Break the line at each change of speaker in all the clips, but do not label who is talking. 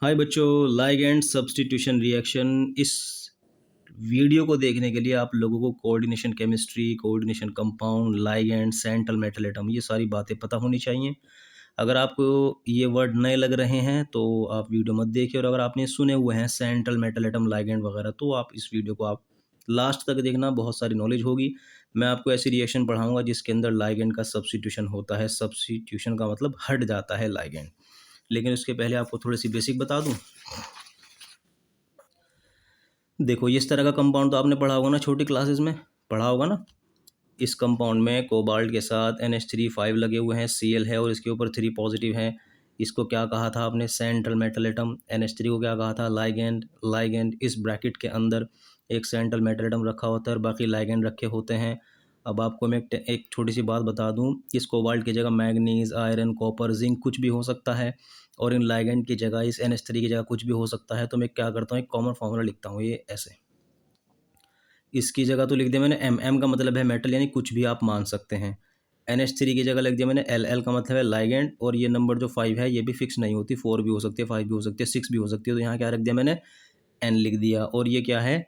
हाय बच्चों, ligand substitution reaction इस video को देखने के लिए आप लोगों को coordination chemistry, coordination compound, ligand, central metal atom ये सारी बातें पता होनी चाहिए। अगर आपको ये वर्ड नए लग रहे हैं तो आप वीडियो मत देखिए, और अगर आपने सुने हुए हैं सेंट्रल मेटल एटम, लाइगैंड वगैरह, तो आप इस वीडियो को आप लास्ट तक देखना, बहुत सारी नॉलेज होगी। मैं आपको ऐसी रिएक्शन पढ़ाऊंगा जिसके अंदर लाइगैंड का सब्स्टिट्यूशन होता है। सब्स्टिट्यूशन का मतलब हट जाता है लाइगैंड। लेकिन उसके पहले आपको थोड़ी सी बेसिक बता दूं। देखो, इस तरह का कंपाउंड तो आपने पढ़ा होगा ना, छोटी क्लासेस में पढ़ा होगा ना। इस कंपाउंड में कोबाल्ट के साथ NH3 5 लगे हुए हैं, Cl है और इसके ऊपर 3 पॉजिटिव हैं। इसको क्या कहा था आपने? Central metal atom. NH3 को क्या कहा था? लाइगैंड। लाइगैंड इस ब्रैकेट के अंदर एक सेंट्रल मेटल एटम रखा होता है और बाकी लाइगैंड रखे होते हैं। अब आपको मैं एक छोटी सी बात बता दूं, इस कोबाल्ट की जगह मैग्नीज, आयरन, कॉपर, जिंक कुछ भी हो सकता है, और इन लाइगैंड की जगह, इस NH3 की जगह कुछ भी हो सकता है। तो मैं क्या करता हूँ, एक कॉमन फार्मूला लिखता हूँ, ये ऐसे। इसकी जगह तो लिख दिया मैंने MM का मतलब है मेटल, यानी कुछ भी आप मान सकते हैं। NH3 की जगह लिख दिया मैंने LL का मतलब है लाइगैंड, और ये नंबर जो 5 है ये भी फिक्स नहीं होती, 4 भी हो सकती है, 5 भी हो सकती है, 6 भी हो सकती है। तो यहाँ क्या रख दिया मैंने? N लिख दिया। और ये क्या है?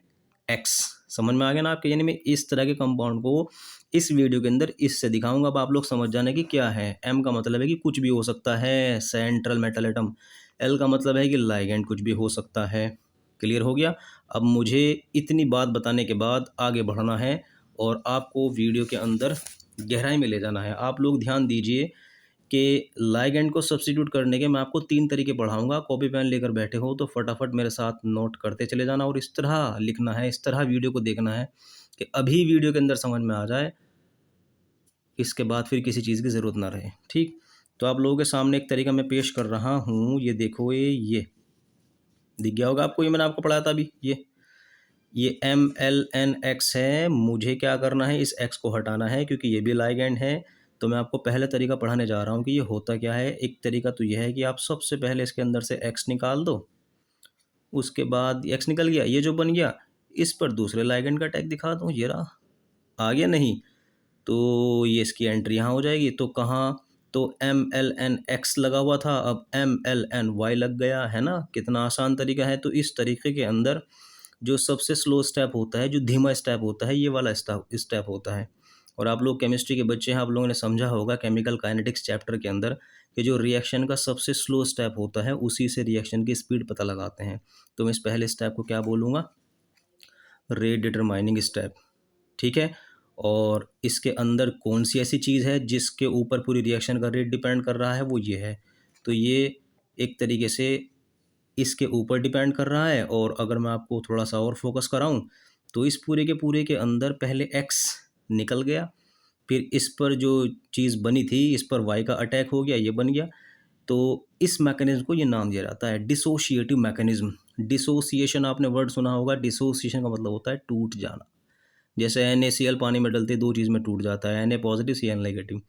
X। समझ में आ गया ना आपके? यानी मैं इस तरह के कंपाउंड को इस वीडियो के अंदर इससे दिखाऊंगा। अब आप लोग समझ जाने कि क्या है। M का मतलब है कि कुछ भी हो सकता है, सेंट्रल मेटल एटम। L का मतलब है कि लाइगैंड कुछ भी हो सकता है। क्लियर हो गया? अब मुझे इतनी बात बताने के बाद आगे बढ़ना है और आपको वीडियो के अंदर गहराई में ले जाना है। आप लोग ध्यान दीजिए कि लाइगैंड को सब्स्टिट्यूट करने के मैं आपको 3 तरीके पढ़ाऊंगा। कॉपी पेन लेकर बैठे हो तो फटाफट मेरे साथ नोट करते चले जाना, और इस तरह लिखना है, इस तरह वीडियो को देखना है कि अभी वीडियो के अंदर समझ में आ जाए, इसके बाद फिर किसी चीज़ की ज़रूरत ना रहे। ठीक? तो आप लोगों के सामने एक तरीका मैं पेश कर रहा हूँ। ये देखो, ये दिख गया होगा आपको, ये मैंने आपको पढ़ाया था अभी। ये MLNX है। मुझे क्या करना है? इस X को हटाना है, क्योंकि ये भी लाइगैंड है। तो मैं आपको पहले तरीका पढ़ाने जा रहा हूँ कि ये होता क्या है। एक तरीका तो यह है कि आप सबसे पहले इसके अंदर से X निकाल दो। उसके बाद X निकल गया, ये जो बन गया, इस पर दूसरे लाइगैंड का टैग दिखा दूँ। ये रहा, आ गया नहीं? तो ये इसकी एंट्री यहाँ हो जाएगी। तो कहाँ? तो MLNX लगा हुआ था, अब MLNY लग गया है ना। कितना आसान तरीका है। तो इस तरीके के अंदर जो सबसे स्लो स्टेप होता है, जो धीमा स्टेप होता है, ये वाला स्टेप होता है। और आप लोग केमिस्ट्री के बच्चे हैं, आप लोगों ने समझा होगा केमिकल काइनेटिक्स चैप्टर के अंदर कि जो रिएक्शन का सबसे स्लो स्टेप होता है उसी से रिएक्शन की स्पीड पता लगाते हैं। तो मैं इस पहले स्टेप को क्या बोलूँगा? Rate determining step. ठीक है? और इसके अंदर कौन सी ऐसी चीज़ है जिसके ऊपर पूरी रिएक्शन का रेट डिपेंड कर रहा है? वो ये है। तो ये एक तरीके से इसके ऊपर डिपेंड कर रहा है। और अगर मैं आपको थोड़ा सा और फोकस कराऊं, तो इस पूरे के अंदर पहले X निकल गया, फिर इस पर जो चीज़ बनी थी, इस पर Y का अटैक हो गया, ये बन गया। तो इस मैकेनिज्म को ये नाम दिया जाता है डिसोशिएटिव मैकेनिज्म। डिसोसिएशन आपने वर्ड सुना होगा। डिसोसिएशन का मतलब होता है टूट जाना। जैसे NaCl पानी में डलते दो चीज़ में टूट जाता है, Na पॉजिटिव Cl नेगेटिव।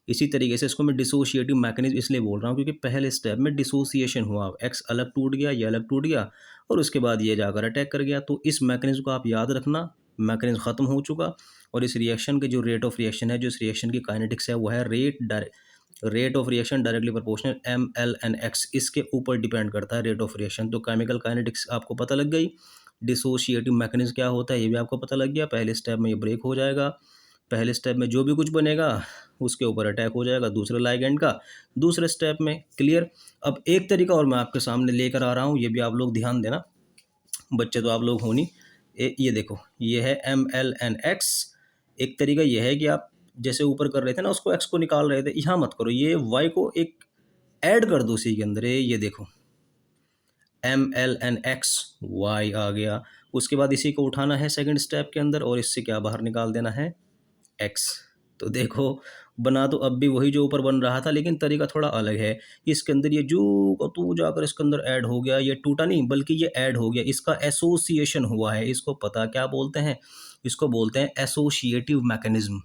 इसी तरीके से इसको मैं डिसोशिएटिव मैकेनिज्म इसलिए बोल रहा हूँ क्योंकि पहले स्टेप में डिसोसिएशन हुआ, X अलग टूट गया, ये अलग टूट गया, और उसके बाद ये जाकर अटैक कर गया। तो इस मैकेनिज्म को आप याद रखना। मैकेनिज्म ख़त्म हो चुका, और इस रिएक्शन के जो रेट ऑफ रिएक्शन है, जो इस रिएक्शन की काइनेटिक्स है, वो है rate of reaction directly proportional MLNX। इसके ऊपर डिपेंड करता है रेट ऑफ रिएक्शन। तो केमिकल काइनेटिक्स आपको पता लग गई। डिसोशिएटिव मैकेनिज्म क्या होता है ये भी आपको पता लग गया। पहले स्टेप में ये ब्रेक हो जाएगा। पहले स्टेप में जो भी कुछ बनेगा उसके ऊपर अटैक हो जाएगा दूसरे लाइगैंड का, दूसरे स्टेप में। क्लियर? अब एक तरीका और मैं आपके सामने लेकर आ रहा हूँ, ये भी आप लोग ध्यान देना। बच्चे तो आप लोग हो नहीं। ये देखो, ये है MLNX। एक तरीका ये है कि आप जैसे ऊपर कर रहे थे ना, उसको X को निकाल रहे थे, यहाँ मत करो, ये Y को एक ऐड कर दो उसी के अंदर। ये देखो, MLNXY आ गया। उसके बाद इसी को उठाना है सेकंड स्टेप के अंदर, और इससे क्या बाहर निकाल देना है? X। तो देखो, बना तो अब भी वही जो ऊपर बन रहा था, लेकिन तरीका थोड़ा अलग है। इसके अंदर ये जू को तू जाकर इसके अंदर ऐड हो गया। ये टूटा नहीं, बल्कि ये ऐड हो गया, इसका एसोसिएशन हुआ है। इसको पता क्या बोलते हैं? इसको बोलते हैं एसोसिएटिव मैकेनिज्म।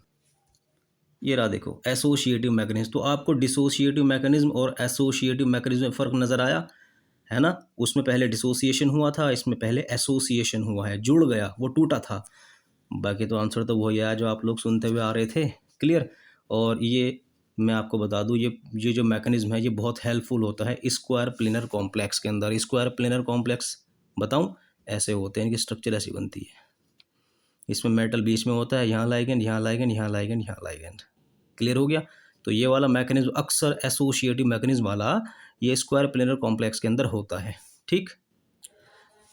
ये रहा, देखो, एसोसिएटिव मैकेनिज्म। तो आपको डिसोसिएटिव मैकेनिज्म और एसोसिएटिव मैकेनिज्म में फ़र्क नज़र आया है ना? उसमें पहले डिसोसिएशन हुआ था, इसमें पहले एसोसिएशन हुआ है, जुड़ गया, वो टूटा था। बाकी तो आंसर तो वही आया जो आप लोग सुनते हुए आ रहे थे। क्लियर? और ये मैं आपको बता दूं, ये जो मैकेनिज्म है ये बहुत हेल्पफुल होता है स्क्वायर प्लेनर कॉम्प्लेक्स के अंदर। स्क्वायर प्लेनर कॉम्प्लेक्स बताऊं, ऐसे होते हैं, इनकी स्ट्रक्चर ऐसी बनती है। इसमें मेटल बीच में होता है, यहाँ लाइगेंड, यहाँ लाइगेंड, यहाँ लाइगेंड, यहाँ लाइगेंड। क्लियर हो गया। तो ये वाला मैकेनिज्म अक्सर एसोसिएटिव मैकेनिज्म वाला ये स्क्वायर प्लेनर कॉम्प्लेक्स के अंदर होता है। ठीक,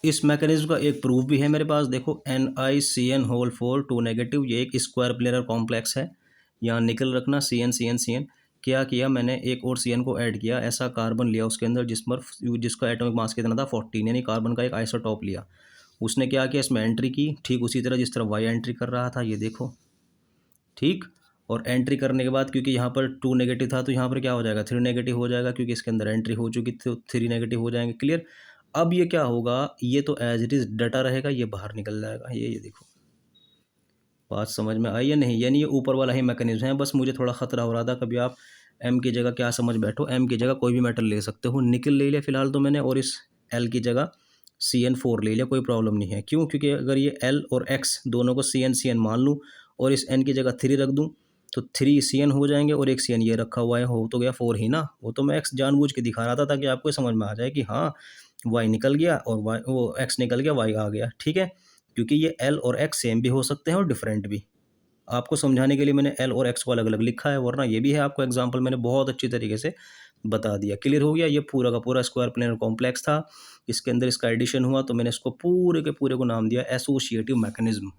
इस मैकेनिज्म का एक प्रूफ भी है मेरे पास। देखो NiCN(4) 2 नेगेटिव, ये एक स्क्वायर प्लेनर कॉम्प्लेक्स है। यहाँ निकल रखना CN क्या किया मैंने, एक और CN को ऐड किया, ऐसा कार्बन लिया उसके अंदर जिसका एटॉमिक मास कितना था 14, यानी कार्बन का एक आइसोटॉप लिया। उसने क्या किया, इसमें एंट्री की, ठीक उसी तरह जिस तरह वाई एंट्री कर रहा था, ये देखो। ठीक, और एंट्री करने के बाद क्योंकि यहाँ पर 2 नेगेटिव था तो यहाँ पर क्या हो जाएगा, 3 नेगेटिव हो जाएगा, क्योंकि इसके अंदर एंट्री हो चुकी थी तो 3 नेगेटिव हो जाएंगे। क्लियर। अब ये क्या होगा, ये तो एज इट इज़ डटा रहेगा, ये बाहर निकल जाएगा। ये देखो, बात समझ में आई या नहीं। यानी ये ऊपर वाला ही मैकेनिज्म है, बस मुझे थोड़ा खतरा हो रहा था कभी आप M की जगह क्या समझ बैठो। M की जगह कोई भी मेटल ले सकते हो, निकल ले लिया फिलहाल तो मैंने, और इस L की जगह CN4 ले लिया, कोई प्रॉब्लम नहीं है। क्यों, क्योंकि अगर ये L और X दोनों को CN मान लूँ और इस N की जगह 3 रख दूँ तो 3 CN हो जाएंगे, और एक CN ये रखा हुआ है, हो तो गया 4 ही ना। वो तो मैं X जानबूझ के दिखा रहा था ताकि आपको समझ में आ जाए कि हाँ Y निकल गया और वो X निकल गया, Y आ गया। ठीक है, क्योंकि ये L और X सेम भी हो सकते हैं और डिफरेंट भी। आपको समझाने के लिए मैंने L और X को अलग अलग लिखा है, वरना ये भी है आपको एग्जाम्पल मैंने बहुत अच्छी तरीके से बता दिया। क्लियर हो गया। ये पूरा का पूरा स्क्वायर प्लेनर कॉम्प्लेक्स था, इसके अंदर इसका एडिशन हुआ तो मैंने इसको पूरे के पूरे को नाम दिया एसोसिएटिव मैकेनिज्म।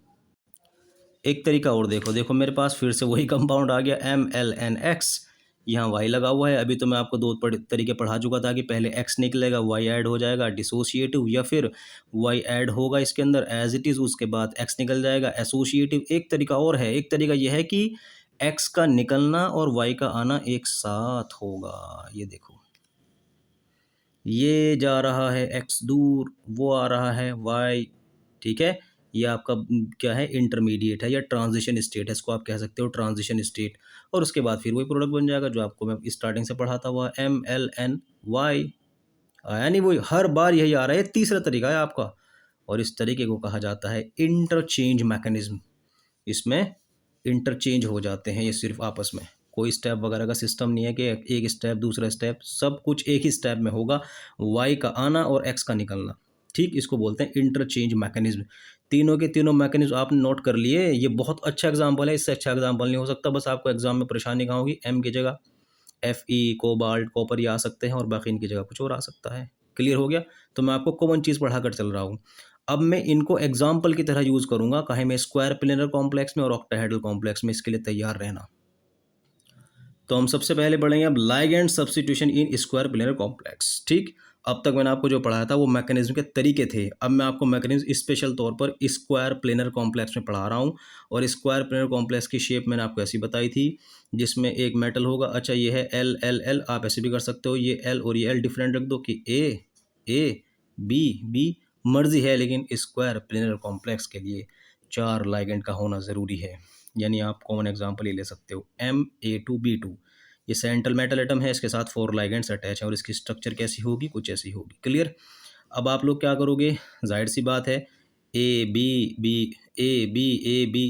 एक तरीका और देखो मेरे पास फिर से वही कंपाउंड आ गया MLNX, यहाँ Y लगा हुआ है। अभी तो मैं आपको दो तरीके पढ़ा चुका था कि पहले X निकलेगा, Y ऐड हो जाएगा डिसोशिएटिव, या फिर Y ऐड होगा इसके अंदर एज इट इज़, उसके बाद X निकल जाएगा एसोशिएटिव। एक तरीका और है, एक तरीका यह है कि X का निकलना और Y का आना एक साथ होगा। ये देखो, ये जा रहा है X दूर, वो आ रहा है Y। ठीक है, ये आपका क्या है, इंटरमीडिएट है या ट्रांजिशन स्टेट है, इसको आप कह सकते हो ट्रांजिशन स्टेट। और उसके बाद फिर वही प्रोडक्ट बन जाएगा जो आपको मैं स्टार्टिंग से पढ़ाता हुआ MLNY। आया नहीं, वही हर बार यही आ रहा है, तीसरा तरीका है आपका। और इस तरीके को कहा जाता है इंटरचेंज मैकेनिज्म। इसमें इंटरचेंज हो जाते हैं ये सिर्फ आपस में, कोई स्टेप वगैरह का सिस्टम नहीं है कि एक स्टेप दूसरा स्टेप, सब कुछ एक ही स्टेप में होगा, वाई का आना और एक्स का निकलना। ठीक, इसको बोलते हैं इंटरचेंज मैकेनिज्म। तीनों के तीनों मैकेनिज्म आपने नोट कर लिए, ये बहुत अच्छा एग्जाम्पल है, इससे अच्छा एग्जाम्पल नहीं हो सकता। बस आपको एग्जाम में परेशानी कहाँ होगी, एम की जगह Fe, कोबाल्ट, कॉपर ये आ सकते हैं और बाकी इनकी जगह कुछ और आ सकता है। क्लियर हो गया। तो मैं आपको कॉमन चीज़ पढ़ा कर चल रहा हूँ। अब मैं इनको एग्जाम्पल की तरह यूज़ करूँगा, कहे मैं स्क्वायर प्लेनर कॉम्प्लेक्स में और ऑक्टाहेड्रल कॉम्प्लेक्स में, इसके लिए तैयार रहना। तो हम सबसे पहले पढ़ेंगे अब ligand substitution in square planar complex. ठीक, अब तक मैंने आपको जो पढ़ाया था वो मैकेनिज्म के तरीके थे, अब मैं आपको मैकेनिज्म स्पेशल तौर पर स्क्वायर प्लेनर कॉम्प्लेक्स में पढ़ा रहा हूँ। और स्क्वायर प्लेनर कॉम्प्लेक्स की शेप मैंने आपको ऐसी बताई थी, जिसमें एक मेटल होगा। अच्छा, ये है L, आप ऐसे भी कर सकते हो, ये L और ये L डिफरेंट रख दो कि A, B मर्जी है, लेकिन स्क्वायर प्लेनर कॉम्प्लेक्स के लिए 4 लाइगेंड का होना ज़रूरी है। यानी आप कॉमन एग्जांपल ये ले सकते हो, Ma2B2, ये सेंट्रल मेटल एटम है, इसके साथ 4 लाइगेंड्स अटैच हैं और इसकी स्ट्रक्चर कैसी होगी, कुछ ऐसी होगी। क्लियर। अब आप लोग क्या करोगे, जाहिर सी बात है A B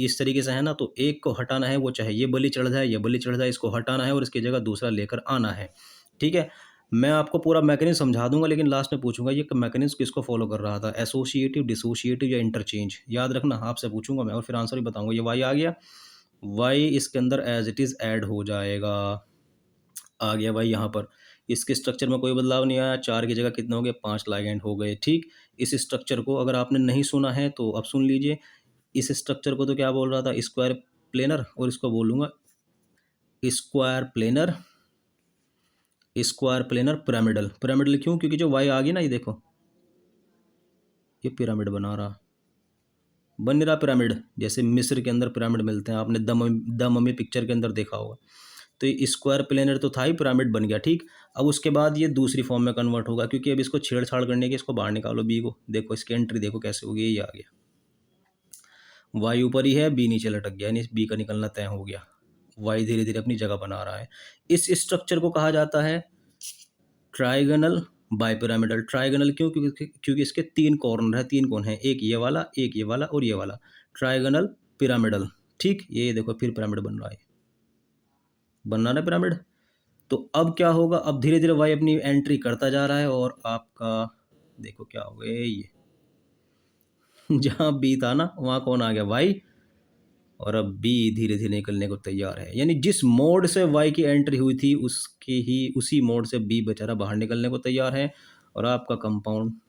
इस तरीके से है ना, तो एक को हटाना है, वो चाहे ये बलि चढ़ जाए, ये बलि चढ़ जाए, इसको हटाना है और इसकी जगह दूसरा लेकर आना है। ठीक है, मैं आपको पूरा मैकेनिज्म समझा दूंगा, लेकिन लास्ट में पूछूंगा ये मैकेनिज्म किसको फॉलो कर रहा था, एसोसिएटिव, डिसोसिएटिव या इंटरचेंज। याद रखना, आपसे पूछूंगा मैं और फिर आंसर ही बताऊंगा। ये वाई आ गया, वाई इसके अंदर एज इट इज़ ऐड हो जाएगा, आ गया भाई यहाँ पर। इसके स्ट्रक्चर में कोई बदलाव नहीं आया, 4 की जगह कितने हो गए, 5 लाइगेंड हो गए। ठीक, इस स्ट्रक्चर को अगर आपने नहीं सुना है तो अब सुन लीजिए। इस स्ट्रक्चर को तो क्या बोल रहा था, स्क्वायर प्लेनर, और इसको बोलूँगा square planar, square planar pyramidal. Pyramidal क्यों, क्योंकि जो वाई आ गई ना, ये देखो ये पिरामिड बना रहा, बन नहीं रहा पिरामिड, जैसे मिस्र के अंदर पिरामिड मिलते हैं, आपने द मम्मी पिक्चर के अंदर देखा होगा। तो ये स्क्वायर प्लेनर तो था ही, पिरामिड बन गया। ठीक, अब उसके बाद ये दूसरी फॉर्म में कन्वर्ट होगा, क्योंकि अब इसको छेड़छाड़ करने की, इसको बाहर निकालो बी को, देखो इसकी एंट्री देखो कैसे होगी, ये आ गया, वाई ऊपर ही है, बी नीचे लटक गया, यानी बी का निकलना तय हो गया। वाई धीरे धीरे अपनी जगह बना रहा है। इस स्ट्रक्चर को कहा जाता है ट्राइगोनल बाइपिरामिडल। ट्राइगोनल क्यों, क्योंकि इसके 3 कॉर्नर है, 3 कोण है, एक ये वाला, एक ये वाला और ये वाला, ट्राइगोनल पिरामिडल। ठीक, ये देखो फिर पिरामिड बन रहा है, बनना ना पिरामिड। तो अब क्या होगा, अब धीरे धीरे वाई अपनी एंट्री करता जा रहा है और आपका देखो क्या हो गया ये जहाँ बी था ना वहाँ कौन आ गया, वाई, और अब बी धीरे धीरे निकलने को तैयार है। यानी जिस मोड से वाई की एंट्री हुई थी उसकी ही उसी मोड से बी बेचारा बाहर निकलने को तैयार है। और आपका कंपाउंड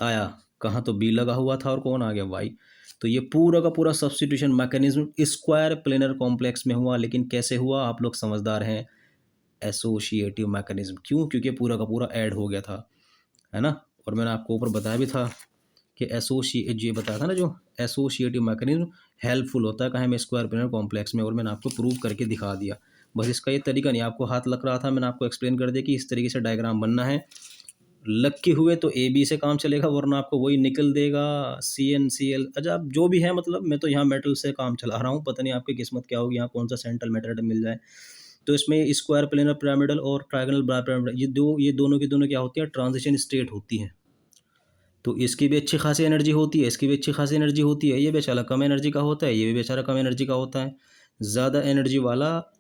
आया कहाँ, तो बी लगा हुआ था और कौन आ गया, वाई। तो ये पूरा का पूरा substitution mechanism square planar complex में हुआ। लेकिन कैसे हुआ, आप लोग समझदार हैं, एसोशिएटिव मैकेनिज्म। क्यों, क्योंकि पूरा का पूरा ऐड हो गया था, है ना। और मैंने आपको ऊपर बताया भी था कि एसोशिएट, ये बताया था ना, जो एसोशिएटिव मैकेनिज्म हेल्पफुल होता है कहाँ में, स्क्वायर प्लेनर कॉम्प्लेक्स में। और मैंने आपको प्रूव करके दिखा दिया। बस इसका ये तरीका नहीं आपको हाथ लग रहा था, मैंने आपको एक्सप्लेन कर दिया कि इस तरीके से डायग्राम बनना है। लग के हुए तो ए बी से काम चलेगा, वरना आपको वही निकल देगा सी एन सी एल। अच्छा, आप जो भी है, मतलब मैं तो यहाँ मेटल से काम चला रहा हूँ, पता नहीं आपकी किस्मत क्या होगी, यहाँ कौन सा सेंट्रल मेटल मिल जाए। तो इसमें स्क्वायर प्लेनर पिरामिडल और ट्रायंगल पिरामिडल, ये दोनों की दोनों क्या होती है, ट्रांजिशन स्टेट होती है। तो इसकी भी अच्छी खासी एनर्जी होती है, इसकी भी अच्छी खासी एनर्जी होती है। ये बेचारा कम एनर्जी का होता है, ये भी बेचारा कम एनर्जी का होता है। ज़्यादा एनर्जी वाला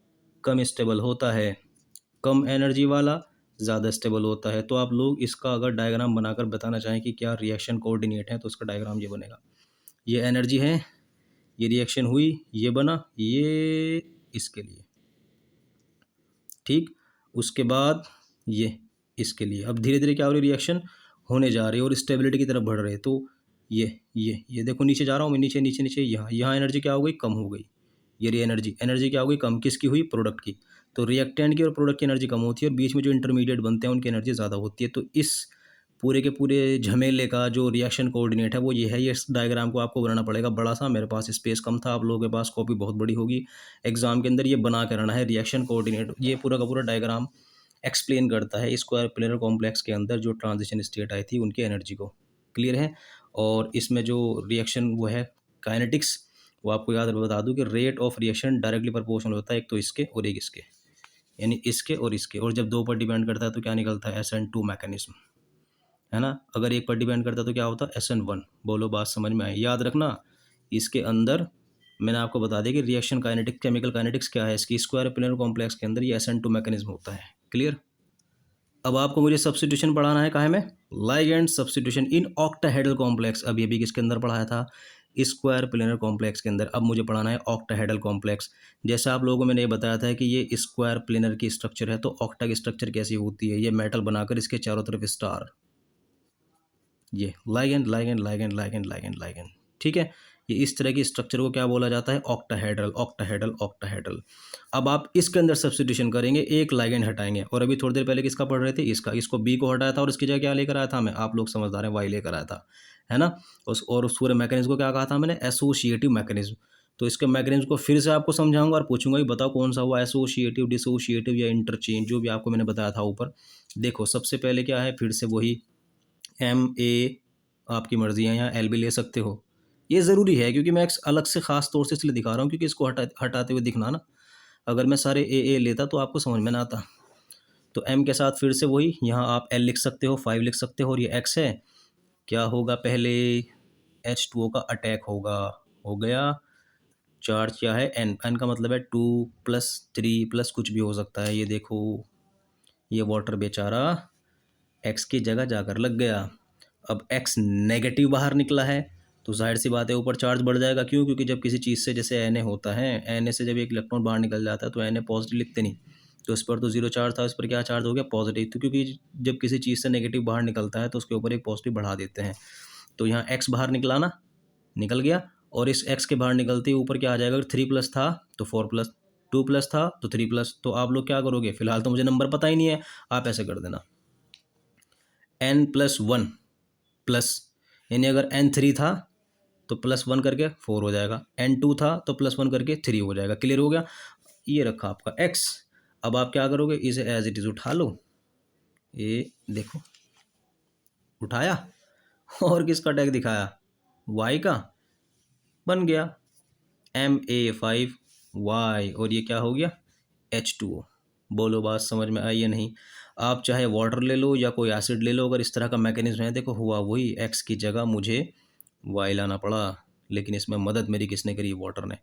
कम स्टेबल होता है, कम एनर्जी वाला ज़्यादा स्टेबल होता है। तो आप लोग इसका अगर डायग्राम बनाकर बताना चाहें कि क्या रिएक्शन कोऑर्डिनेट है, तो उसका डायग्राम ये बनेगा। ये एनर्जी है, ये रिएक्शन हुई, ये बना, ये इसके लिए, ठीक। उसके बाद ये इसके लिए। अब धीरे धीरे क्या हो रही है, रिएक्शन होने जा रही है और स्टेबिलिटी की तरफ बढ़ रहे हैं। तो ये देखो नीचे जा रहा हूँ मैं, नीचे नीचे नीचे, यहाँ एनर्जी क्या हो गई, कम हो गई। ये रही एनर्जी क्या हो गई, कम। किसकी हुई, प्रोडक्ट की। तो रिएक्टेंट की और प्रोडक्ट की एनर्जी कम होती है और बीच में जो इंटरमीडिएट बनते हैं उनकी एनर्जी ज़्यादा होती है। तो इस पूरे के पूरे झमेले का जो रिएक्शन कोऑर्डिनेट है वो ये है। ये इस डायग्राम को आपको बनाना पड़ेगा बड़ा सा, मेरे पास स्पेस कम था, आप लोगों के पास कॉपी बहुत बड़ी होगी। एग्जाम के अंदर ये बना के रहना है रिएक्शन कोऑर्डिनेट। ये पूरा का पूरा डायग्राम एक्सप्लेन करता है स्क्वायर प्लेनर कॉम्प्लेक्स के अंदर जो ट्रांजिशन स्टेट आई थी उनकी एनर्जी को। क्लियर है। और इसमें जो रिएक्शन वो है काइनेटिक्स, वो आपको याद बता दूं कि rate of reaction directly proportional होता है एक तो इसके और एक इसके, यानी इसके और इसके। और जब दो पर डिपेंड करता है तो क्या निकलता है, SN2 मैकेनिज्म, है ना। अगर एक पर डिपेंड करता है तो क्या होता है, SN1। बोलो बात समझ में आई, याद रखना। इसके अंदर मैंने आपको बता दिया कि रिएक्शन काइनेटिक्स, केमिकल काइनेटिक्स क्या है इसकी, स्क्वायर प्लेनर कॉम्प्लेक्स के अंदर ये SN2 मैकेनिज्म होता है। क्लियर। अब आपको मुझे सब्स्टिट्यूशन पढ़ाना है काहे में, ligand substitution in octahedral complex. अब ये भी किसके अंदर पढ़ाया था, स्क्वायर प्लेनर कॉम्प्लेक्स के अंदर। अब मुझे पढ़ाना है ऑक्टाहेड्रल कॉम्प्लेक्स। जैसे आप लोगों को मैंने ये बताया था कि ये स्क्वायर प्लेनर की स्ट्रक्चर है, तो ऑक्टा की स्ट्रक्चर कैसी होती है, ये मेटल बनाकर इसके चारों तरफ स्टार, ये ligand ligand ligand ligand ligand ligand, ठीक है। ये इस तरह की स्ट्रक्चर को क्या बोला जाता है, ऑक्टाहेड्रल ऑक्टाहेड्रल ऑक्टाहेड्रल। अब आप इसके अंदर सब्स्टिट्यूशन करेंगे, एक लाइगेंड हटाएंगे। और अभी थोड़ी देर पहले किसका पढ़ रहे थे, इसका। इसको बी को हटाया था और इसकी जगह क्या लेकर आया था मैं, आप लोग समझदार हैं, वाई लेकर आया था, है ना। उस पूरे मैकेनिज्म को क्या कहा था मैंने, एसोसिएटिव मैकेनिज्म। तो इसके मैकेनिज्म को फिर से आपको समझाऊंगा और पूछूंगा कि बताओ कौन सा हुआ, एसोसिएटिव, डिसोसिएटिव या इंटरचेंज, जो भी आपको मैंने बताया था ऊपर। देखो सबसे पहले क्या है, फिर से वही MA, आपकी मर्जी है, यहाँ L भी ले सकते हो। ये ज़रूरी है क्योंकि मैं एक अलग से ख़ास तौर से इसलिए दिखा रहा हूँ क्योंकि इसको हटाते हुए दिखना ना। अगर मैं सारे A लेता तो आपको समझ में ना आता। तो M के साथ फिर से वही, यहाँ आप L लिख सकते हो, 5 लिख सकते हो, और ये X है। क्या होगा, पहले H2O का अटैक होगा, हो गया। चार्ज क्या है, N का मतलब है 2+3+ कुछ भी हो सकता है। ये देखो, ये वाटर बेचारा X की जगह जाकर लग गया। अब X नेगेटिव बाहर निकला है तो जाहिर सी बात है ऊपर चार्ज बढ़ जाएगा। क्यों, क्योंकि जब किसी चीज़ से, जैसे Na होता है, Na से जब एक इलेक्ट्रॉन बाहर निकल जाता है तो Na पॉजिटिव लिखते नहीं, तो इस पर तो जीरो चार्ज था, इस पर क्या चार्ज हो गया, पॉजिटिव। तो क्योंकि जब किसी चीज़ से नेगेटिव बाहर निकलता है तो उसके ऊपर एक पॉजिटिव बढ़ा देते हैं। तो यहाँ X बाहर निकला ना, निकल गया। और इस X के बाहर निकलते ही ऊपर क्या आ जाएगा, अगर 3+ था तो 4+, 2+ था तो 3+। तो आप लोग क्या करोगे, फिलहाल तो मुझे नंबर पता ही नहीं है, आप ऐसे कर देना, N+1 प्लस, यानी अगर N3 था तो +1 करके 4 हो जाएगा, N2 था तो +1 करके 3 हो जाएगा। क्लियर हो गया। ये रखा आपका X। अब आप क्या करोगे, इसे एज इट इज़ उठा लो, ये देखो उठाया, और किसका टैग दिखाया, Y का, बन गया Ma5Y, और ये क्या हो गया, H2O। बोलो बात समझ में आई या नहीं। आप चाहे वाटर ले लो या कोई एसिड ले लो, अगर इस तरह का मैकेनिज्म है, देखो हुआ वही, X की जगह मुझे Y लाना पड़ा, लेकिन इसमें मदद मेरी किसने करी, वाटर ने।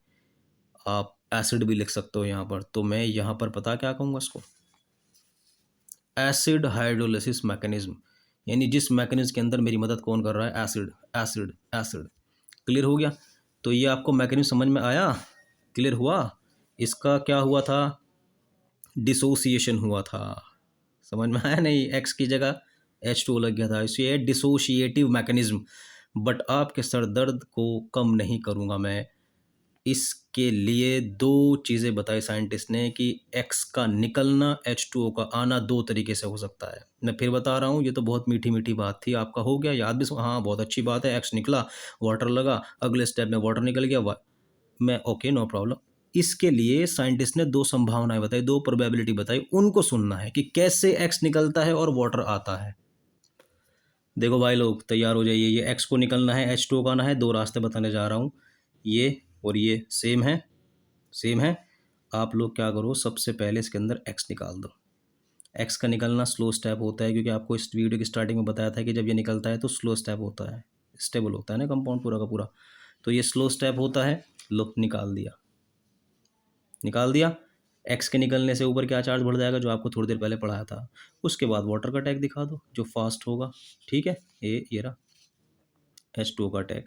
आप एसिड भी लिख सकते हो यहाँ पर। तो मैं यहाँ पर पता क्या कहूँगा इसको, एसिड हाइड्रोलिसिस मैकेनिज्म, यानी जिस मैकेनिज्म के अंदर मेरी मदद कौन कर रहा है, एसिड एसिड एसिड। क्लियर हो गया। तो ये आपको मैकेनिज्म समझ में आया, क्लियर हुआ। इसका क्या हुआ था, डिसोसिएशन हुआ था, समझ में आया नहीं, एक्स की जगह H2O लग गया था, इसलिए डिसोशिएटिव मैकेनिज्म। बट आपके सर दर्द को कम नहीं करूँगा मैं, इसके लिए दो चीज़ें बताई साइंटिस्ट ने कि एक्स का निकलना, H2O का आना दो तरीके से हो सकता है। मैं फिर बता रहा हूँ, ये तो बहुत मीठी मीठी बात थी, आपका हो गया याद भी, हाँ बहुत अच्छी बात है, एक्स निकला, वाटर लगा, अगले स्टेप में वाटर निकल गया, मैं ओके नो प्रॉब्लम। इसके लिए साइंटिस्ट ने दो संभावनाएं बताई, दो प्रोबेबिलिटी बताई, उनको सुनना है कि कैसे एक्स निकलता है और वाटर आता है। देखो भाई लोग तैयार हो जाइए, ये एक्स को निकलना है, H2O का आना है, दो रास्ते बताने जा रहा हूँ, ये और ये सेम है, सेम है। आप लोग क्या करो, सबसे पहले इसके अंदर एक्स निकाल दो। एक्स का निकलना स्लो स्टेप होता है, क्योंकि आपको इस वीडियो की स्टार्टिंग में बताया था कि जब ये निकलता है तो स्लो स्टेप होता है, स्टेबल होता है ना कंपाउंड पूरा का पूरा, तो ये स्लो स्टेप होता है। लो निकाल दिया, निकाल दिया। एक्स के निकलने से ऊपर क्या चार्ज बढ़ जाएगा, जो आपको थोड़ी देर पहले पढ़ाया था। उसके बाद वाटर का टैग दिखा दो जो फास्ट होगा, ठीक है, ये रहा H2O का टैग।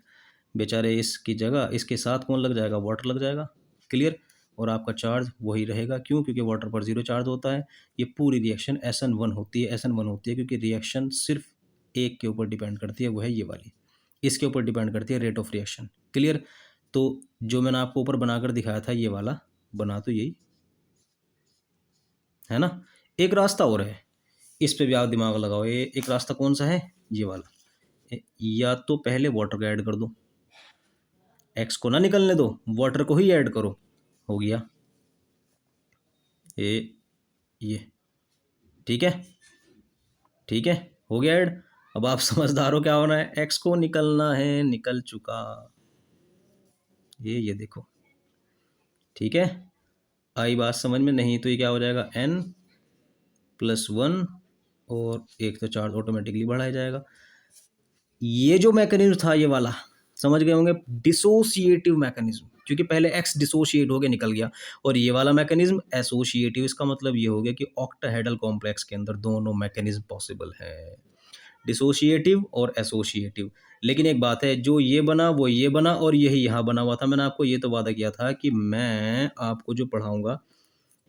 बेचारे इसकी जगह इसके साथ कौन लग जाएगा, वाटर लग जाएगा, क्लियर। और आपका चार्ज वही रहेगा, क्यों, क्योंकि वाटर पर जीरो चार्ज होता है। ये पूरी रिएक्शन SN1 होती है, SN1 होती है क्योंकि रिएक्शन सिर्फ एक के ऊपर डिपेंड करती है, वो है ये वाली, इसके ऊपर डिपेंड करती है रेट ऑफ रिएक्शन, क्लियर। तो जो मैंने आपको ऊपर बनाकर दिखाया था ये वाला बना, तो यही है ना। एक रास्ता और है, इस पे भी आप दिमाग लगाओ, ये एक रास्ता कौन सा है, ये वाला। या तो पहले वाटर का ऐड कर दो, एक्स को ना निकलने दो, वाटर को ही ऐड करो, हो गया ये ठीक है, ठीक है, हो गया ऐड। अब आप समझदार हो, क्या होना है, एक्स को निकलना है, निकल चुका, ये देखो, ठीक है। आई बात समझ में, नहीं तो ये क्या हो जाएगा, N+1 और एक तो चार्ज ऑटोमेटिकली बढ़ाया जाएगा। ये जो मैकेनिज्म था ये वाला, समझ गए होंगे, डिसोसिएटिव मैकेनिज्म, क्योंकि पहले एक्स डिसोशिएट हो गया निकल गया, और ये वाला मैकेनिज्म एसोसिएटिव। इसका मतलब ये हो गया कि ऑक्टाहेड्रल कॉम्प्लेक्स के अंदर दोनों मैकेनिज्म पॉसिबल है, डिसोशिएटिव और एसोसिएटिव। लेकिन एक बात है, जो ये बना वो ये बना और यही यहाँ बना हुआ था। मैंने आपको ये तो वादा किया था कि मैं आपको जो पढ़ाऊँगा,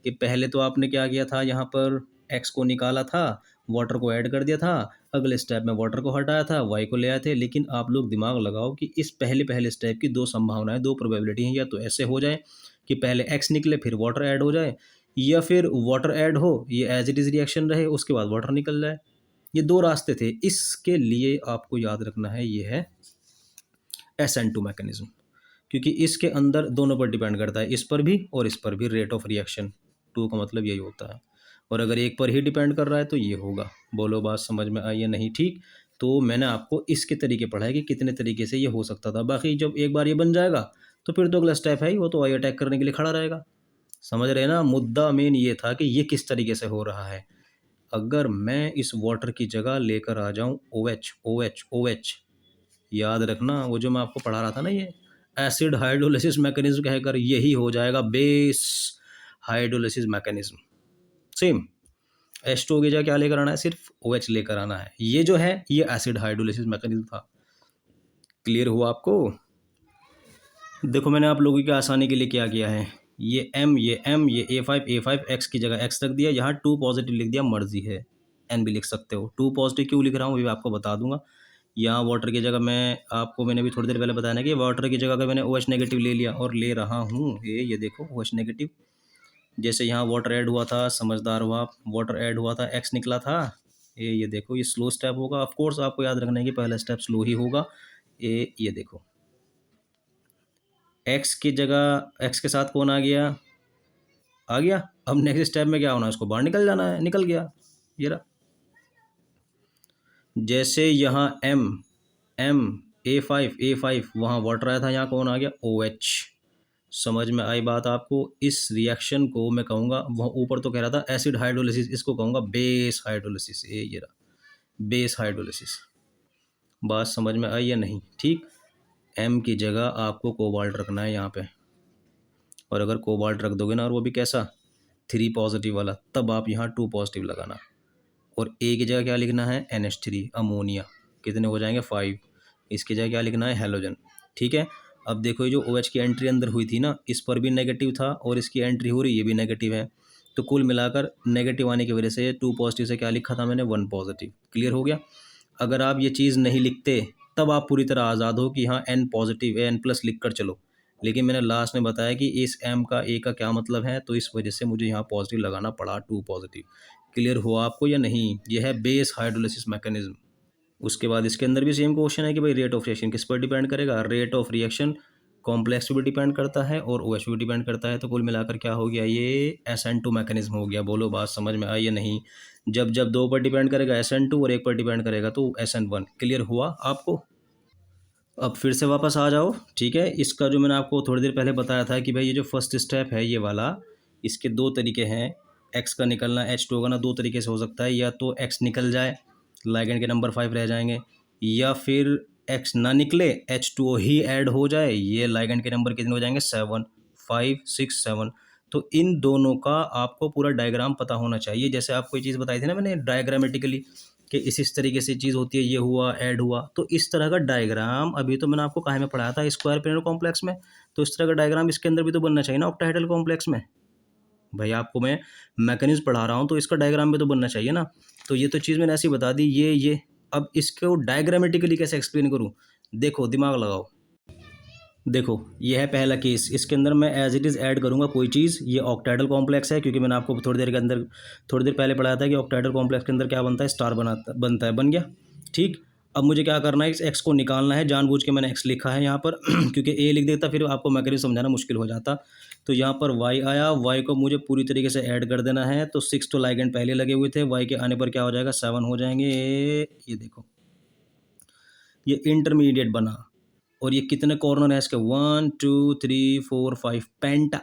कि पहले तो आपने क्या किया था, यहाँ पर एक्स को निकाला था, वाटर को ऐड कर दिया था, अगले स्टेप में वाटर को हटाया था, वाई को ले आए थे। लेकिन आप लोग दिमाग लगाओ कि इस पहले पहले स्टेप की दो संभावनाएं, दो प्रोबेबिलिटी हैं, या तो ऐसे हो जाए कि पहले एक्स निकले फिर वाटर ऐड हो जाए, या फिर वाटर ऐड हो, ये एज इट इज़ रिएक्शन रहे, उसके बाद वाटर निकल जाए। ये दो रास्ते थे। इसके लिए आपको याद रखना है, ये है SN2 मैकेनिज्म, क्योंकि इसके अंदर दोनों पर डिपेंड करता है, इस पर भी और इस पर भी, रेट ऑफ रिएक्शन। टू का मतलब यही होता है, और अगर एक पर ही डिपेंड कर रहा है तो ये होगा। बोलो बात समझ में आई या नहीं, ठीक। तो मैंने आपको इसके तरीके पढ़ाए कि कितने तरीके से ये हो सकता था। बाकी जब एक बार ये बन जाएगा तो फिर तो अगला स्टेप है ही, वो तो आई अटैक करने के लिए खड़ा रहेगा। समझ रहे हैं ना, मुद्दा मेन ये था कि ये किस तरीके से हो रहा है। अगर मैं इस वाटर की जगह लेकर आ जाऊं OH OH OH, याद रखना वो जो मैं आपको पढ़ा रहा था ना, ये एसिड हाइड्रोलिसिस मैकेनिज्म कहकर, यही हो जाएगा base hydrolysis mechanism. Same H2O की जगह क्या लेकर आना है, सिर्फ OH लेकर आना है। ये जो है ये एसिड हाइड्रोलिसिस मैकेनिज्म था। क्लियर हुआ आपको। देखो मैंने आप लोगों की आसानी के लिए क्या किया है, ये M ये M ये A5 X की जगह X रख दिया, यहाँ 2 पॉजिटिव लिख दिया, मर्जी है, N भी लिख सकते हो। 2 पॉजिटिव क्यों लिख रहा हूँ ये आपको बता दूंगा। यहाँ वाटर की जगह मैं आपको, मैंने भी थोड़ी देर पहले बताया ना कि वाटर की जगह अगर मैंने OH नेगेटिव ले लिया और ले रहा हूँ, ये देखो OH नेगेटिव, जैसे यहाँ वाटर ऐड हुआ था, समझदार हुआ आप, वाटर ऐड हुआ था, एक्स निकला था, ये देखो ये स्लो स्टेप होगा। ऑफ कोर्स आपको याद रखना है कि पहला स्टेप स्लो ही होगा। ये देखो एक्स की जगह एक्स के साथ कौन आ गया, आ गया। अब नेक्स्ट स्टेप में क्या होना है, उसको बाहर निकल जाना है, निकल गया, ये रहा। जैसे यहाँ M A5 वहाँ वाटर आया था, यहाँ कौन आ गया, OH। समझ में आई बात आपको। इस रिएक्शन को मैं कहूँगा, वह ऊपर तो कह रहा था एसिड हाइड्रोलिसिस, इसको कहूँगा बेस हाइड्रोलिसिस। ये रहा बेस हाइड्रोलिसिस। बात समझ में आई या नहीं, ठीक। M की जगह आपको कोबाल्ट रखना है यहाँ पे, और अगर कोबाल्ट रख दोगे ना, और वो भी कैसा, 3 पॉजिटिव वाला, तब आप यहाँ 2 पॉजिटिव लगाना। और ए की जगह क्या लिखना है, NH3 अमोनिया, कितने हो जाएंगे 5। इसकी जगह क्या लिखना है, हेलोजन। ठीक है। अब देखो ये जो OH की एंट्री अंदर हुई थी ना, इस पर भी नेगेटिव था और इसकी एंट्री हो रही है, ये भी नेगेटिव है। तो कुल मिलाकर नेगेटिव आने की वजह से 2 पॉजिटिव से क्या लिखा था मैंने, 1 पॉजिटिव। क्लियर हो गया। अगर आप ये चीज़ नहीं लिखते तब आप पूरी तरह आज़ाद हो कि हाँ N पॉजिटिव है, N+ लिख कर चलो। लेकिन मैंने लास्ट में बताया कि इस M का A का क्या मतलब है, तो इस वजह से मुझे यहाँ पॉजिटिव लगाना पड़ा, 2 पॉजिटिव। क्लियर हुआ आपको या नहीं? यह है बेस हाइड्रोलिसिस मैकेनिज्म। उसके बाद इसके अंदर भी सेम क्वेश्चन है कि भाई रेट ऑफ रिएक्शन किस पर डिपेंड करेगा, रेट ऑफ रिएक्शन कॉम्प्लेक्स पे भी डिपेंड करता है और OH पे भी डिपेंड करता है। तो कुल मिलाकर क्या हो गया, ये SN2 मैकेनिज्म हो गया। बोलो बात समझ में आई या नहीं? जब जब 2 पर डिपेंड करेगा SN2 और 1 पर डिपेंड करेगा तो SN1। क्लियर हुआ आपको? अब फिर से वापस आ जाओ। ठीक है। इसका जो मैंने आपको थोड़ी देर पहले बताया था कि भाई ये जो फर्स्ट स्टेप है ये वाला, इसके 2 तरीके हैं। एक्स का निकलना, H2 का ना, 2 तरीके से हो सकता है। या तो एक्स निकल जाए, लाइगेंड के नंबर 5 रह जाएंगे, या फिर एक्स ना निकले, H2O ही ऐड हो जाए, ये लाइगेंड के नंबर कितने हो जाएंगे, 7, 5, 6, 7। तो इन दोनों का आपको पूरा डायग्राम पता होना चाहिए। जैसे आपको ये चीज़ बताई थी ना मैंने डायग्रामेटिकली, कि इस तरीके से चीज़ होती है, ये हुआ, ऐड हुआ। तो इस तरह का डायग्राम अभी तो मैंने आपको काहे में पढ़ाया था, स्क्वायर प्लेनर कॉम्प्लेक्स में। तो इस तरह का डायग्राम इसके अंदर भी तो बनना चाहिए ना, ऑक्टाहेड्रल कॉम्प्लेक्स में। भाई आपको मैं मैकेनिज्म पढ़ा रहा हूँ तो इसका डायग्राम भी तो बनना चाहिए ना। तो ये तो चीज़ मैंने ऐसी बता दी, ये अब इसको डायग्रामेटिकली कैसे एक्सप्लेन करूँ? देखो दिमाग लगाओ। देखो ये है पहला केस, इसके अंदर मैं एज इट इज़ ऐड करूँगा कोई चीज़। ये ऑक्टाहेड्रल कॉम्प्लेक्स है, क्योंकि मैंने आपको थोड़ी देर के अंदर, थोड़ी देर पहले पढ़ाया था कि ऑक्टाहेड्रल कॉम्प्लेक्स के अंदर क्या बनता है, स्टार बनता है, बन गया। ठीक। अब मुझे क्या करना है, इस एक्स को निकालना है। जानबूझ के मैंने एक्स लिखा है यहाँ पर क्योंकि ए लिख देता फिर आपको मैकेनिज्म समझाना मुश्किल हो जाता। तो यहाँ पर वाई आया, वाई को मुझे पूरी तरीके से ऐड कर देना है। तो 6 तो लाइगेंड पहले लगे हुए थे, वाई के आने पर क्या हो जाएगा, 7 हो जाएंगे। ये देखो ये इंटरमीडिएट बना। और ये कितने कॉर्नर है इसके, 1 2 3 4 5,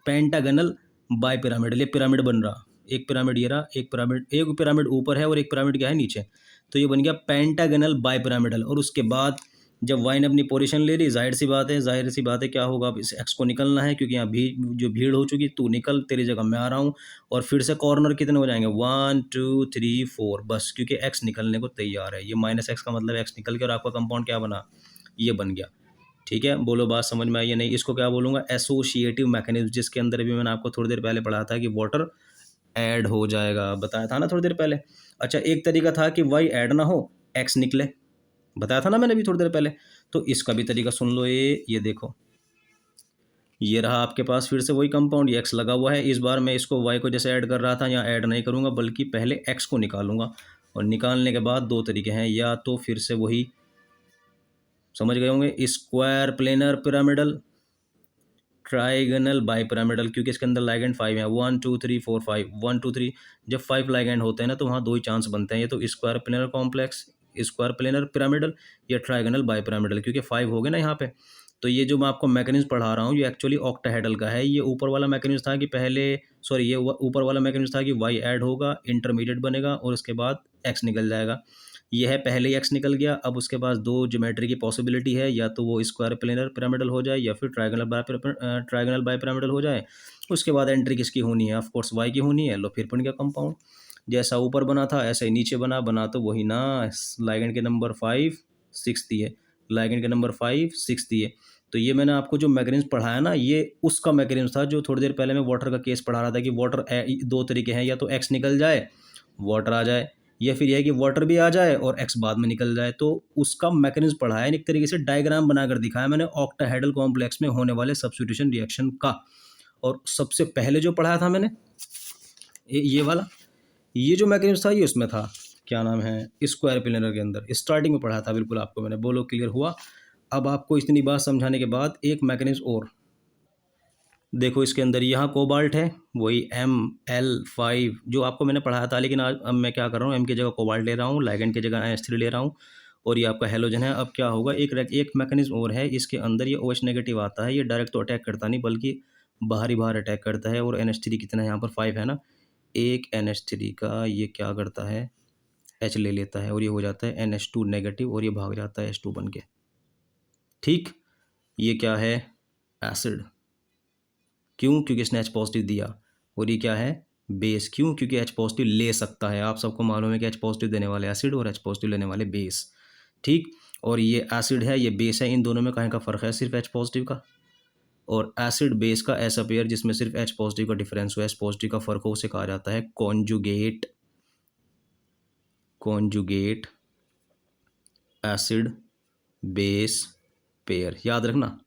पेंटागनल बाय पिरामिडल, ये पिरामिड बन रहा। एक पिरामिड ये रहा, एक पिरामिड ऊपर है और एक पिरामिड क्या है, नीचे। तो ये बन गया पेंटागनल बाय पिरामिडल। और उसके बाद जब वाई ने अपनी पोजीशन ले ली, जाहिर सी बात है क्या होगा, अब इस एक्स को निकलना है, क्योंकि यहाँ जो भीड़ हो चुकी, तू निकल, तेरी जगह मैं आ रहा हूँ। और फिर से कॉर्नर कितने हो जाएंगे, 1 2 3 4, बस, क्योंकि एक्स निकलने को तैयार है। ये -x का मतलब एक्स निकल के, और आपका कंपाउंड क्या बना, ये बन गया। ठीक है। बोलो बात समझ में आई या नहीं? इसको क्या बोलूँगा, एसोसिएटिव मैकेनिज्म, जिसके अंदर भी मैंने आपको थोड़ी देर पहले पढ़ा था कि वाटर ऐड हो जाएगा, बताया था ना थोड़ी देर पहले। अच्छा, एक तरीका था कि वाई ऐड ना हो, एक्स निकले, बताया था ना मैंने भी थोड़ी देर पहले। तो इसका भी तरीका सुन लो। ये देखो, ये रहा आपके पास फिर से वही कंपाउंड, ये एक्स लगा हुआ है। इस बार मैं इसको वाई को जैसे ऐड कर रहा था, यहाँ ऐड नहीं करूँगा, बल्कि पहले एक्स को निकालूंगा। और निकालने के बाद 2 तरीके हैं, या तो फिर से वही, समझ गए होंगे, square planar pyramidal, trigonal bi pyramidal, क्योंकि इसके अंदर लाइगेंड 5 है, 1 2 3 4 5, 1 2 3। जब 5 लाइगेंड होते हैं ना, तो वहाँ 2 ही चांस बनते हैं, ये तो square planar complex, square planar pyramidal, या ट्राइगनल बाई पिरामिडल, क्योंकि 5 हो गए ना यहाँ पे। तो ये जो मैं आपको मैकेनिज्म पढ़ा रहा हूँ, ये एक्चुअली ऑक्टाहेड्रल का है। ये ऊपर वाला मैकेनिज्म था कि पहले, सॉरी, ये ऊपर वाला मैकेनिज्म था कि वाई ऐड होगा, इंटरमीडिएट बनेगा, और उसके बाद एक्स निकल जाएगा। ये है पहले ही एक्स निकल गया। अब उसके पास 2 ज्योमेट्री की पॉसिबिलिटी है, या तो वो स्क्वायर प्लेनर पिरामिडल हो जाए, या फिर ट्राइगनल बाय पिरामिडल हो जाए। उसके बाद एंट्री किसकी होनी है, ऑफ कोर्स वाई की होनी है। लो फिर बन गया कंपाउंड। जैसा ऊपर बना था ऐसे ही नीचे बना तो वही ना, लाइगेंड के नंबर 5 6 दिए, लाइगेंड के नंबर 5 6 दिए। तो ये मैंने आपको जो मैकेनिज्म पढ़ाया ना, ये उसका मैकेनिज्म था जो थोड़ी देर पहले मैं वाटर का केस पढ़ा रहा था, कि वाटर 2 तरीके हैं, या तो एक्स निकल जाए, वाटर आ जाए, या फिर यह है कि वाटर भी आ जाए और एक्स बाद में निकल जाए। तो उसका मैकेनिज्म पढ़ाया, एक तरीके से डायग्राम बनाकर दिखाया मैंने ऑक्टाहेड्रल कॉम्प्लेक्स में होने वाले सब्स्टिट्यूशन रिएक्शन का। और सबसे पहले जो पढ़ाया था मैंने, ये वाला, ये जो मैकेनिज्म था ये उसमें था, क्या नाम है, स्क्वायर प्लेनर के अंदर स्टार्टिंग में पढ़ाया था बिल्कुल आपको मैंने। बोलो क्लियर हुआ? अब आपको इतनी बात समझाने के बाद एक मैकेनिज्म और देखो, इसके अंदर यहाँ कोबाल्ट है, वही ML5 जो आपको मैंने पढ़ाया था। लेकिन आज अब मैं क्या कर रहा हूँ, M की जगह कोबाल्ट ले रहा हूँ, लाइगेंड की जगह NH3 ले रहा हूँ, और ये आपका हेलोजन है। अब क्या होगा, एक मैकेनिज्म और है इसके अंदर, ये OH नेगेटिव आता है। ये डायरेक्ट तो अटैक करता नहीं, बल्कि बाहर अटैक करता है। और NH3 कितना है यहाँ पर, 5 है ना। एक NH3 का ये क्या करता है, H ले लेता है, और ये हो जाता है NH2 नेगेटिव, और ये भाग जाता है H2 बन के। ठीक। ये क्या है, एसिड। क्यों? क्योंकि इसने H पॉजिटिव दिया। और ये क्या है? बेस। क्यों? क्योंकि H पॉजिटिव ले सकता है। आप सबको मालूम है कि H पॉजिटिव देने वाले एसिड और H पॉजिटिव लेने वाले बेस। ठीक। और ये एसिड है, ये बेस है, इन दोनों में कहीं का फ़र्क है? सिर्फ H पॉजिटिव का। और एसिड बेस का ऐसा पेयर जिसमें सिर्फ H पॉजिटिव का डिफरेंस हो, H पॉजिटिव का फ़र्क हो, उसे कहा जाता है कॉन्जुगेट एसिड बेस पेयर। याद रखना,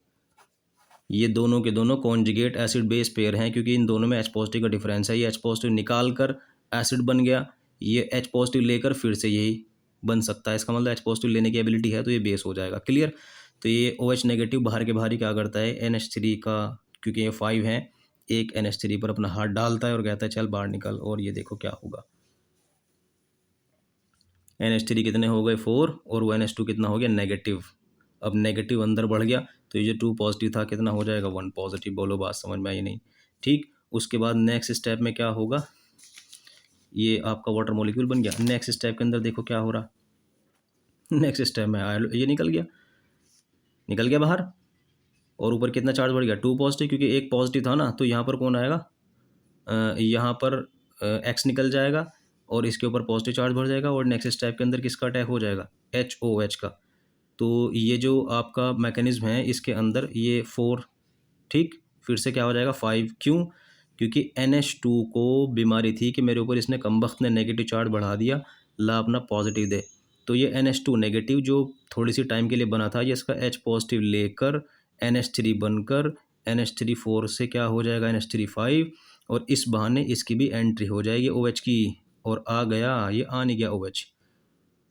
ये दोनों के दोनों कॉन्जुगेट एसिड बेस पेयर हैं, क्योंकि इन दोनों में H पॉजिटिव का डिफरेंस है। ये H पॉजिटिव निकाल कर एसिड बन गया, ये H पॉजिटिव लेकर फिर से यही बन सकता है। इसका मतलब H पॉजिटिव लेने की एबिलिटी है, तो ये बेस हो जाएगा। क्लियर? तो ये OH नेगेटिव बाहर के बाहर ही क्या करता है? NH3 का, क्योंकि ये 5 है, एक NH3 पर अपना हाथ डालता है और कहता है चल बाहर निकल। और ये देखो क्या होगा, NH3 कितने हो गए? 4, और वो NH2 कितना हो गया? नेगेटिव। अब नेगेटिव अंदर बढ़ गया, तो ये जो 2 पॉजिटिव था कितना हो जाएगा? 1 पॉजिटिव। बोलो बात समझ में आई नहीं? ठीक। उसके बाद नेक्स्ट स्टेप में क्या होगा? ये आपका वाटर मॉलिक्यूल बन गया। नेक्स्ट स्टेप के अंदर देखो क्या हो रहा। नेक्स्ट स्टेप में ये निकल गया बाहर, और ऊपर कितना चार्ज बढ़ गया? 2 पॉजिटिव, क्योंकि एक पॉजिटिव था ना, तो यहाँ पर कौन आएगा? यहाँ पर X निकल जाएगा और इसके ऊपर पॉजिटिव चार्ज बढ़ जाएगा, और नेक्स्ट स्टेप के अंदर किसका अटैक हो जाएगा? HOH का। तो ये जो आपका मैकेनिज्म है, इसके अंदर ये 4, ठीक, फिर से क्या हो जाएगा? 5। क्यों? क्योंकि NH2 को बीमारी थी कि मेरे ऊपर इसने कमबख्त ने नेगेटिव चार्ज बढ़ा दिया, ला अपना पॉजिटिव दे। तो ये NH2 नेगेटिव जो थोड़ी सी टाइम के लिए बना था, ये इसका H पॉजिटिव लेकर NH3 बनकर NH3 4 से क्या हो जाएगा? NH3 5, और इस बहाने इसकी भी एंट्री हो जाएगी OH की, और आ गया, ये आ नहीं गया OH।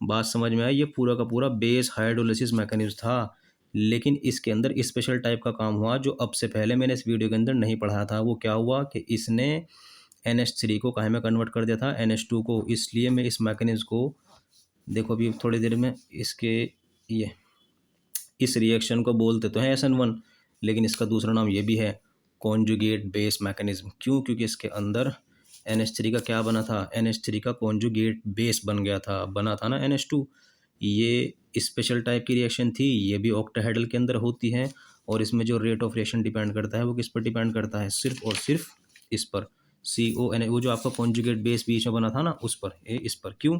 बात समझ में आई? ये पूरा का पूरा बेस हाइड्रोलिसिस मैकेनिज्म था, लेकिन इसके अंदर स्पेशल टाइप का काम हुआ जो अब से पहले मैंने इस वीडियो के अंदर नहीं पढ़ाया था। वो क्या हुआ कि इसने NH3 को काहे में कन्वर्ट कर दिया था? NH2 को। इसलिए मैं इस मैकेनिज्म को, देखो अभी थोड़ी देर में इसके, ये इस रिएक्शन को बोलते तो हैं SN1, लेकिन इसका दूसरा नाम ये भी है कॉन्जुगेट बेस मैकेनिज्म। क्यों? क्योंकि इसके अंदर NH3 का क्या बना था? NH3 का कॉन्जुगेट बेस बन गया था, बना था ना NH2। ये स्पेशल टाइप की रिएक्शन थी, ये भी ऑक्टाहेड्रल के अंदर होती है, और इसमें जो रेट ऑफ रिएक्शन डिपेंड करता है वो किस पर डिपेंड करता है? सिर्फ और सिर्फ इस पर, CON, वो जो आपका कॉन्जुगेट बेस बीच में बना था ना, उस पर, इस पर। क्यों?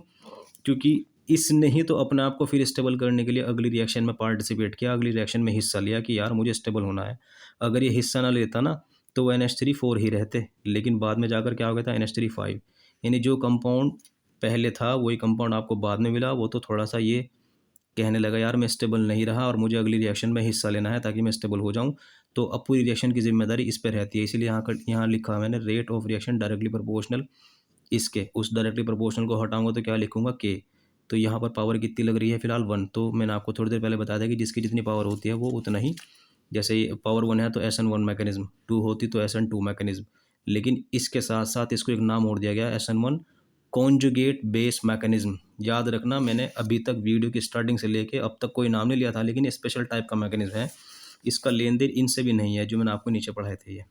क्योंकि इसने ही तो अपने आप को फिर स्टेबल करने के लिए अगली रिएक्शन में पार्टिसिपेट किया, अगली रिएक्शन में हिस्सा लिया कि यार मुझे स्टेबल होना है। अगर ये हिस्सा ना लेता ना, तो वो NH3 4 ही रहते, लेकिन बाद में जाकर क्या हो गया था? NH3 5। यानी जो कंपाउंड पहले था वही कंपाउंड आपको बाद में मिला, वो तो थोड़ा सा ये कहने लगा यार मैं स्टेबल नहीं रहा और मुझे अगली रिएक्शन में हिस्सा लेना है ताकि मैं स्टेबल हो जाऊं, तो अब पूरी रिएक्शन की जिम्मेदारी इस पर रहती है। इसीलिए यहाँ लिखा मैंने rate of reaction directly proportional, इसके उस डायरेक्टली प्रोपोर्शनल को हटाऊंगा तो क्या लिखूंगा? K। तो यहाँ पर पावर कितनी लग रही है? फिलहाल 1। तो मैंने आपको थोड़ी देर पहले बताया था कि जिसकी जितनी पावर होती है वो उतना ही, जैसे पावर 1 है तो SN1 मैकेनिज्म, 2 होती तो SN2 मैकेनिज्म, लेकिन इसके साथ साथ इसको एक नाम और दिया गया SN1 कॉन्जुगेट बेस मैकेनिज्म। याद रखना, मैंने अभी तक वीडियो की स्टार्टिंग से लेके अब तक कोई नाम नहीं लिया था, लेकिन स्पेशल टाइप का मैकेनिज्म है, इसका लेन देन इनसे भी नहीं है जो मैंने आपको नीचे पढ़ाए थे। ये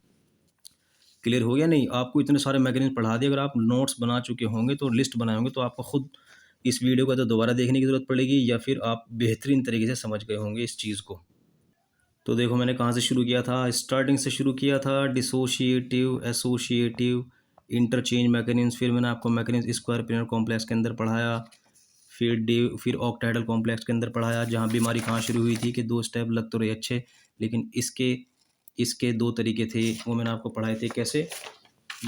क्लियर हो गया? नहीं, आपको इतने सारे मैकेनिज्म पढ़ा दिए, अगर आप नोट्स बना चुके होंगे तो लिस्ट बनाए होंगे तो आपको खुद इस वीडियो को तो दोबारा देखने की ज़रूरत पड़ेगी, या फिर आप बेहतरीन तरीके से समझ गए होंगे इस चीज़ को। तो देखो मैंने कहाँ से शुरू किया था? स्टार्टिंग से शुरू किया था, डिसोशिएटिव, एसोशिएटिव, इंटरचेंज मैकेनिज्म, फिर मैंने आपको मैकेनिज्म स्क्वायर पिनर कॉम्प्लेक्स के अंदर पढ़ाया, फिर ऑक्टाहेड्रल कॉम्प्लेक्स के अंदर पढ़ाया, जहाँ बीमारी कहाँ शुरू हुई थी कि 2 स्टेप लग तो रहे अच्छे, लेकिन इसके 2 तरीके थे, वो मैंने आपको पढ़ाए थे। कैसे?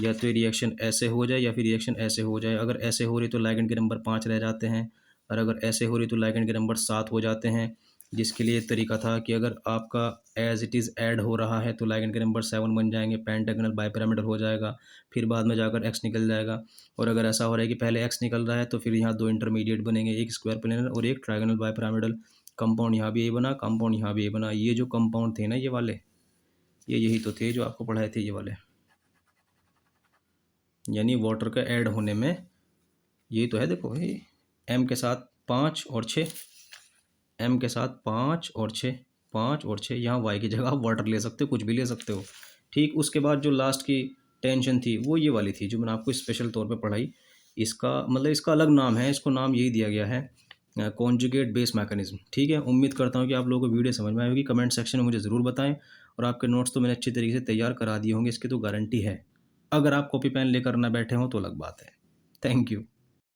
या तो रिएक्शन ऐसे हो जाए या फिर रिएक्शन ऐसे हो जाए। अगर ऐसे हो रही तो लिगैंड के नंबर 5 रह जाते हैं, और अगर ऐसे हो रही तो लिगैंड के नंबर 7 हो जाते हैं। जिसके लिए तरीका था कि अगर आपका एज इट इज़ ऐड हो रहा है तो लिगैंड के नंबर 7 बन जाएंगे, पेंटागनल बाइपिरामिडल हो जाएगा, फिर बाद में जाकर एक्स निकल जाएगा। और अगर ऐसा हो रहा है कि पहले एक्स निकल रहा है तो फिर यहाँ 2 इंटरमीडिएट बनेंगे, एक स्क्वायर प्लेनर और एक ट्रायगोनल बाइपिरामिडल। कंपाउंड यहाँ भी ये बना, कंपाउंड यहाँ भी ये बना। ये जो कंपाउंड थे ना ये वाले, ये यही तो थे जो आपको पढ़ाए थे ये वाले, यानी वाटर का ऐड होने में ये तो है। देखो ये एम के साथ 5 और 6, एम के साथ 5 और 6, 5 और 6, यहाँ वाई की जगह आप वाटर ले सकते हो, कुछ भी ले सकते हो। ठीक, उसके बाद जो लास्ट की टेंशन थी वो ये वाली थी जो मैंने आपको स्पेशल तौर पे पढ़ाई। इसका मतलब इसका अलग नाम है, इसको नाम यही दिया गया है कॉन्जुगेट बेस मैकेनिज्म। ठीक है, उम्मीद करता हूँ कि आप लोगों को वीडियो समझ में आई होगी। कमेंट सेक्शन में मुझे ज़रूर बताएं, और आपके नोट्स तो मैंने अच्छी तरीके से तैयार करा दिए होंगे, इसकी तो गारंटी है। अगर आप कॉपी पेन लेकर ना बैठे हों तो अलग बात है। Thank you.